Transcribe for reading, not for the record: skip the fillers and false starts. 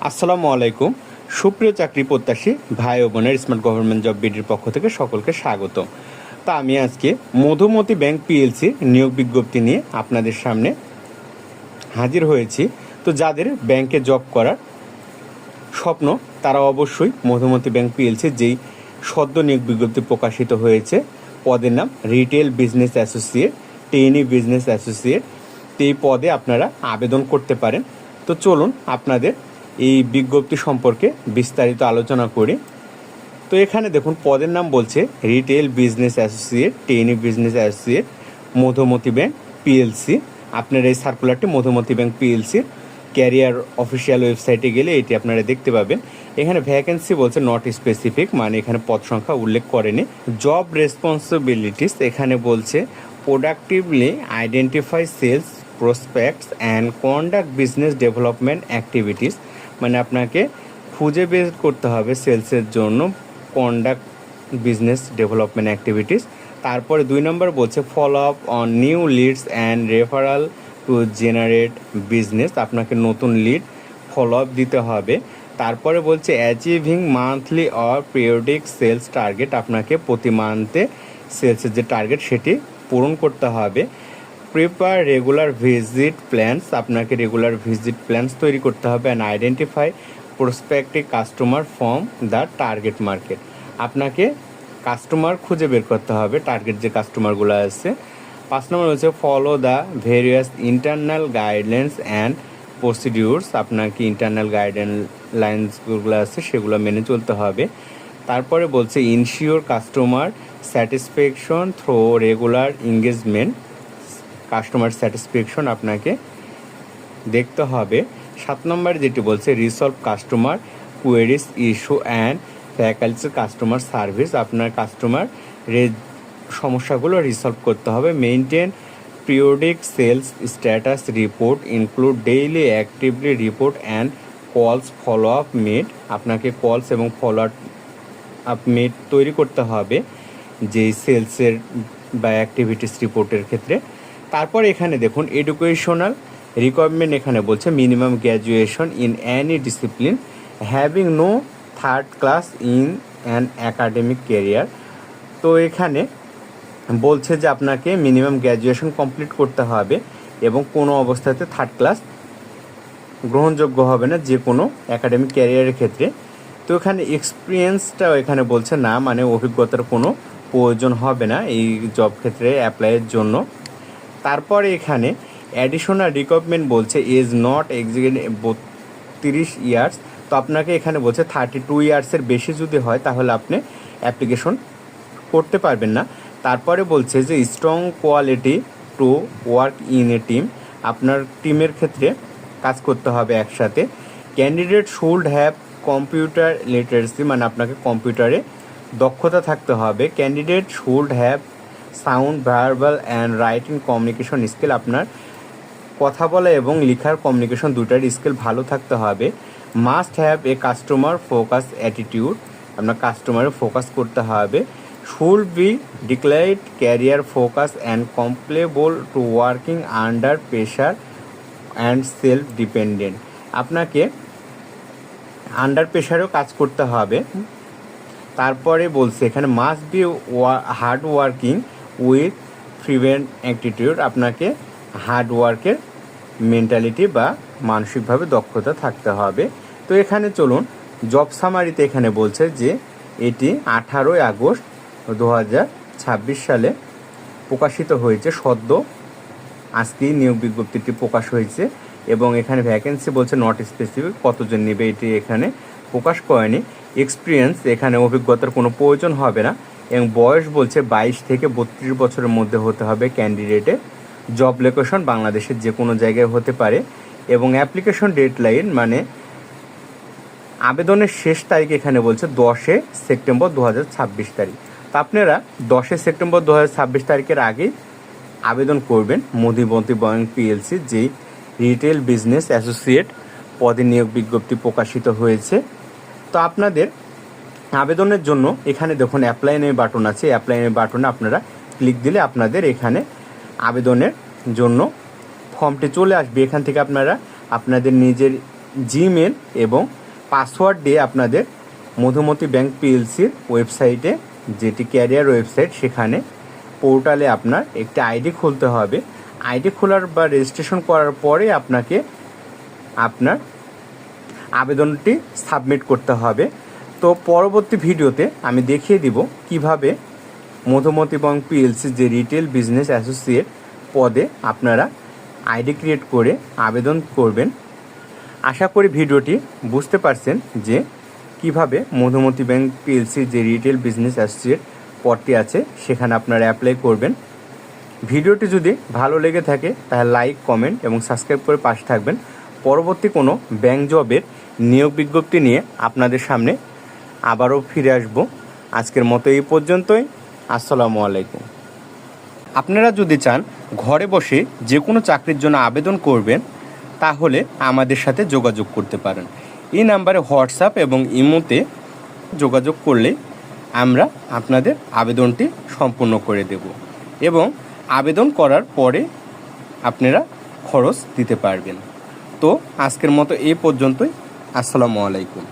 আসসালামু আলাইকুম। সুপ্রিয় চাকরি প্রত্যাশী ভাই ও বোনের স্মার্ট গভর্নমেন্ট জব বিডির পক্ষ থেকে সকলকে স্বাগত। তা আমি আজকে মধুমতি ব্যাংক পিএলসি নিয়োগ বিজ্ঞপ্তি নিয়ে আপনাদের সামনে হাজির হয়েছি। তো যাদের ব্যাংকে জব করার স্বপ্ন তারা অবশ্যই মধুমতি ব্যাংক পিএলসি যেই সদ্য নিয়োগ বিজ্ঞপ্তি প্রকাশিত হয়েছে, পদের নাম retail business associate, trainee business associate, এই পদে আপনারা আবেদন করতে পারেন। তো চলুন আপনাদের এই বিজ্ঞপ্তি সম্পর্কে বিস্তারিত আলোচনা করি। তো এখানে দেখুন পদের নাম বলছে retail business associate, trainee business associate, Madhumati bank PLC. আপনার এই সার্কুলারটি মধুমতি ব্যাংক পিএলসির ক্যারিয়ার অফিসিয়াল ওয়েবসাইটে গেলে এটি আপনারা দেখতে পাবেন। এখানে ভ্যাকেন্সি বলছে নট স্পেসিফিক, মানে এখানে পদ সংখ্যা উল্লেখ করেনি। জব রেসপন্সিবিলিটিস এখানে বলছে productively identify sales prospects and conduct business development activities, মানে আপনাকে খুঁজে বের করতে হবে সেলসের জন্য কন্ডাক্ট বিজনেস ডেভেলপমেন্ট অ্যাক্টিভিটিস। তারপরে 2 নম্বর বলছে follow up on new leads and referral to generate business, আপনাকে নতুন লিড ফলো আপ দিতে হবে। তারপরে বলছে achieving monthly or periodic sales target, আপনাকে প্রতি মান্থে সেলসের যে টার্গেট সেটি পূরণ করতে হবে। প্রিপেয়ার রেগুলার ভিজিট প্ল্যানস, আপনাকে রেগুলার ভিজিট প্ল্যানস তৈরি করতে হবে। And identify prospective customer from the target market, আপনাকে কাস্টমার খুঁজে বের করতে হবে, টার্গেট যে কাস্টমারগুলো আছে। 5 নম্বর হচ্ছে follow the various internal guidelines and procedures, আপনাকে ইন্টারনাল গাইডলাইন্সগুলো আছে সেগুলো মেনে চলতে হবে। তারপরে বলছে ensure customer satisfaction through regular engagement, customer satisfaction আপনাকে দেখতে হবে। 7 নম্বর যেটি বলছে resolve customer queries issue and faculty customer service, আপনার কাস্টমার সমস্যাগুলো রিসলভ করতে হবে। Maintain periodic sales status report include daily actively report and calls follow up made, আপনাকে কলস এবং ফলো আপ মেড তৈরি করতে হবে যে সেলসের বা অ্যাক্টিভিটিস রিপোর্টের ক্ষেত্রে। তারপর এখানে দেখুন এডুকেশনাল রিকোয়ারমেন্ট এখানে বলছে minimum graduation in any discipline having no third class in an academic career. তো এখানে বলছে যে আপনাকে মিনিমাম গ্র্যাজুয়েশন কমপ্লিট করতে হবে এবং কোনো অবস্থাতে থার্ড ক্লাস গ্রহণযোগ্য হবে না যে কোনো অ্যাকাডেমিক ক্যারিয়ারের ক্ষেত্রে। তো এখানে এক্সপিরিয়েন্সটাও এখানে বলছে না, মানে অভিজ্ঞতার কোনো প্রয়োজন হবে না এই জব ক্ষেত্রে অ্যাপ্লাইয়ের জন্য। তারপরে এখানে অ্যাডিশনাল রিকোয়ারমেন্ট বলছে ইজ নট এক্সিড 32 ইয়ার্স, তো আপনাকে এখানে বলছে 32 ইয়ার্সের বেশি যদি হয় তাহলে আপনি অ্যাপ্লিকেশন করতে পারবেন না। তারপরে বলছে যে strong quality to work in a team, আপনার টিমের ক্ষেত্রে কাজ করতে হবে একসাথে। Candidate should have computer literacy, মানে আপনাকে কম্পিউটারে দক্ষতা থাকতে হবে। Candidate should have sound verbal and writing communication skill, আপনার কথা বলা এবং লেখার কমিউনিকেশন দুটার স্কিল ভালো থাকতে হবে। Must have a customer focus attitude, আপনার কাস্টমারে ফোকাস করতে হবে। Should be declared career focus and comfortable to working under pressure and self dependent, আপনাকে আন্ডার প্রেশারেও কাজ করতে হবে। তারপরে বলছে এখানে must be hard working with prevent attitude, আপনাকে হার্ড ওয়ার্কের মেন্টালিটি বা মানসিকভাবে দক্ষতা থাকতে হবে। তো এখানে চলুন জব সামারিতে এখানে বলছে যে এটি 18 আগস্ট 2026 সালে প্রকাশিত হয়েছে, সদ্য আজকেই নিয়োগ বিজ্ঞপ্তিটি প্রকাশ হয়েছে এবং এখানে ভ্যাকেন্সি বলছে নট স্পেসিফিক, কতজন নেবে এটি এখানে প্রকাশ করেনি। এক্সপিরিয়েন্স এখানে অভিজ্ঞতার কোনো প্রয়োজন হবে না এবং বয়স বলছে 22 থেকে 32 বছরের মধ্যে হতে হবে ক্যান্ডিডেটের। জব লোকেশন বাংলাদেশের যে কোনো জায়গায় হতে পারে এবং অ্যাপ্লিকেশন ডেডলাইন মানে আবেদনের শেষ তারিখ এখানে বলছে 10 সেপ্টেম্বর 2026 তারিখ। তো আপনারা 10 সেপ্টেম্বর 2026 তারিখের আগেই আবেদন করবেন মধুমতি ব্যাংক পিএলসি যে রিটেল বিজনেস অ্যাসোসিয়েট পদে নিয়োগ বিজ্ঞপ্তি প্রকাশিত হয়েছে। তো আপনাদের আবেদনের জন্য এখানে দেখুন অ্যাপ্লাই নে বাটন আছে, অ্যাপ্লাই নে বাটনে আপনারা ক্লিক দিলে আপনাদের এখানে আবেদনের জন্য ফর্মটি চলে আসবে। এখান থেকে আপনারা আপনাদের নিজের জিমেল এবং পাসওয়ার্ড দিয়ে আপনাদের মধুমতি ব্যাংক পিএলসির ওয়েবসাইটে, যেটি ক্যারিয়ার ওয়েবসাইট, সেখানে পোর্টালে আপনার একটি আইডি খুলতে হবে। আইডি খোলার বা রেজিস্ট্রেশন করার পরে আপনাকে আপনার আবেদনটি সাবমিট করতে হবে। তো পরবর্তী ভিডিওতে আমি দেখিয়ে দিব কিভাবে মধুমতি ব্যাংক পিএলসি যে রিটেল বিজনেস অ্যাসোসিয়েট পদে আপনারা আইডি ক্রিয়েট করে আবেদন করবেন। আশা করি ভিডিওটি বুঝতে পারছেন যে কিভাবে মধুমতি ব্যাংক পিএলসি যে রিটেল বিজনেস অ্যাসোসিয়েট পদটি আছে সেখানে আপনারা অ্যাপ্লাই করবেন। ভিডিওটি যদি ভালো লেগে থাকে তাহলে লাইক, কমেন্ট এবং সাবস্ক্রাইব করে পাশে থাকবেন। পরবর্তী কোনো ব্যাংক জবের নিয়োগ বিজ্ঞপ্তি নিয়ে আপনাদের সামনে আবারও ফিরে আসব। আজকের মতো এই পর্যন্তই। আসসালামু আলাইকুম। আপনারা যদি চান ঘরে বসে যে কোনো চাকরির জন্য আবেদন করবেন তাহলে আমাদের সাথে যোগাযোগ করতে পারেন। এই নাম্বারে হোয়াটসঅ্যাপ এবং ইমোতে যোগাযোগ করলে আমরা আপনাদের আবেদনটি সম্পূর্ণ করে দেব এবং আবেদন করার পরে আপনারা খরচ দিতে পারবেন। তো আজকের মতো এই পর্যন্তই। আসসালামু আলাইকুম।